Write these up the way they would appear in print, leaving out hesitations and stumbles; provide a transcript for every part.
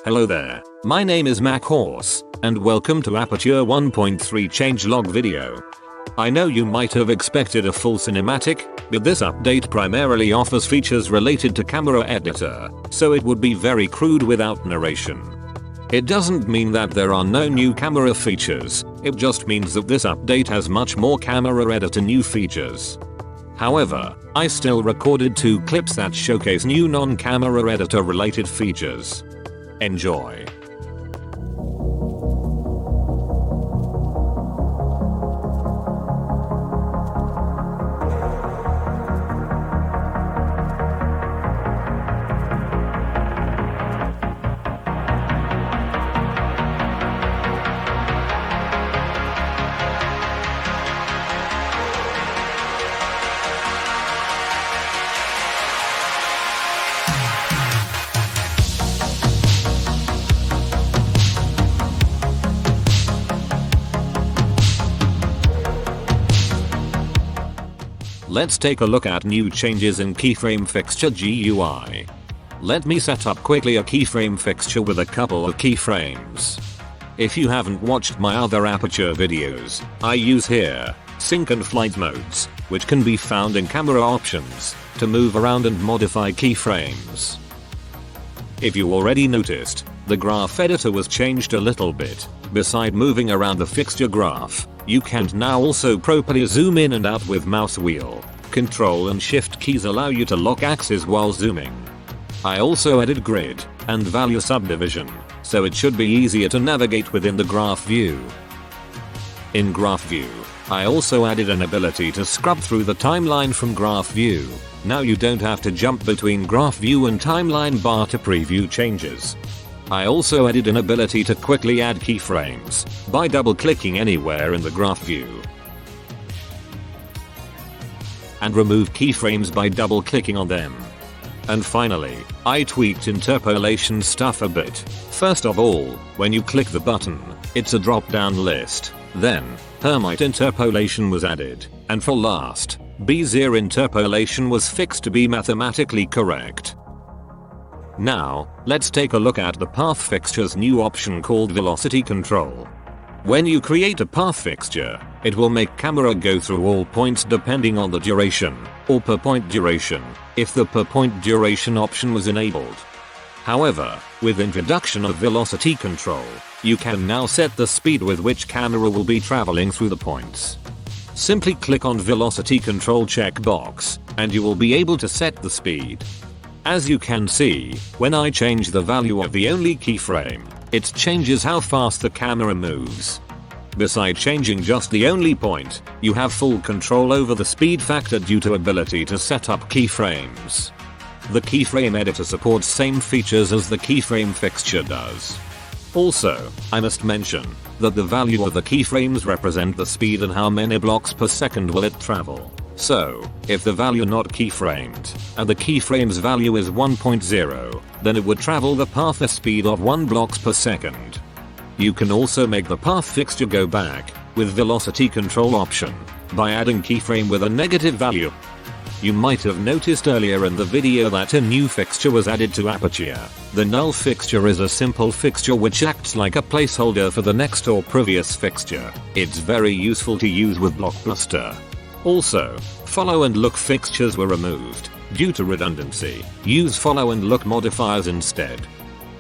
Hello there, my name is McHorse, and welcome to Aperture 1.3 changelog video. I know you might have expected a full cinematic, but this update primarily offers features related to Camera Editor, so it would be very crude without narration. It doesn't mean that there are no new camera features, it just means that this update has much more Camera Editor new features. However, I still recorded 2 clips that showcase new non-Camera Editor related features. Enjoy. Let's take a look at new changes in Keyframe Fixture GUI. Let me set up quickly a keyframe fixture with a couple of keyframes. If you haven't watched my other Aperture videos, I use here sync and flight modes, which can be found in camera options, to move around and modify keyframes. If you already noticed, the graph editor was changed a little bit. Beside moving around the fixture graph, you can now also properly zoom in and out with mouse wheel. Control and shift keys allow you to lock axes while zooming. I also added grid and value subdivision, so it should be easier to navigate within the graph view. In graph view, I also added an ability to scrub through the timeline from graph view. Now you don't have to jump between graph view and timeline bar to preview changes. I also added an ability to quickly add keyframes by double-clicking anywhere in the graph view, and remove keyframes by double-clicking on them. And finally, I tweaked interpolation stuff a bit. First of all, when you click the button, it's a drop-down list. Then, Hermite interpolation was added, and for last, Bezier interpolation was fixed to be mathematically correct. Now, let's take a look at the path fixture's new option called velocity control. When you create a path fixture, it will make camera go through all points depending on the duration, or per point duration, if the per point duration option was enabled. However, with introduction of velocity control, you can now set the speed with which camera will be traveling through the points. Simply click on velocity control checkbox, and you will be able to set the speed. As you can see, when I change the value of the only keyframe, it changes how fast the camera moves. Besides changing just the only point, you have full control over the speed factor due to ability to set up keyframes. The Keyframe Editor supports same features as the Keyframe Fixture does. Also, I must mention that the value of the keyframes represent the speed and how many blocks per second will it travel. So, if the value not keyframed, and the keyframe's value is 1.0, then it would travel the path at speed of 1 blocks per second. You can also make the path fixture go back, with velocity control option, by adding keyframe with a negative value. You might have noticed earlier in the video that a new fixture was added to Aperture. The null fixture is a simple fixture which acts like a placeholder for the next or previous fixture. It's very useful to use with Blockbuster. Also, follow and look fixtures were removed. Due to redundancy, use follow and look modifiers instead.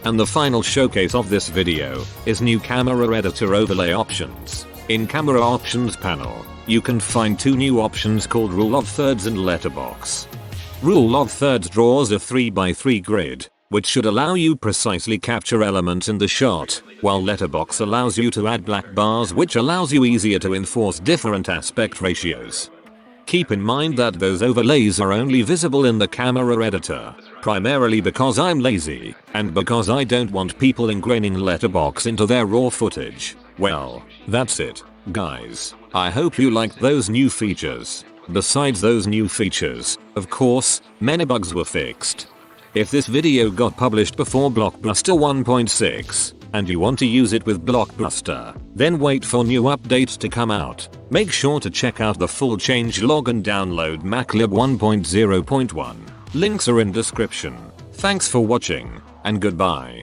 And the final showcase of this video is new Camera Editor overlay options. In Camera Options panel, you can find 2 new options called Rule of Thirds and Letterbox. Rule of Thirds draws a 3x3 grid, which should allow you precisely capture elements in the shot, while Letterbox allows you to add black bars which allows you easier to enforce different aspect ratios. Keep in mind that those overlays are only visible in the Camera Editor, primarily because I'm lazy, and because I don't want people ingraining Letterbox into their raw footage. Well, that's it, guys. I hope you liked those new features. Besides those new features, of course, many bugs were fixed. If this video got published before Blockbuster 1.6, and you want to use it with Blockbuster, then wait for new updates to come out. Make sure to check out the full changelog and download MacLib 1.0.1. Links are in description. Thanks for watching, and goodbye.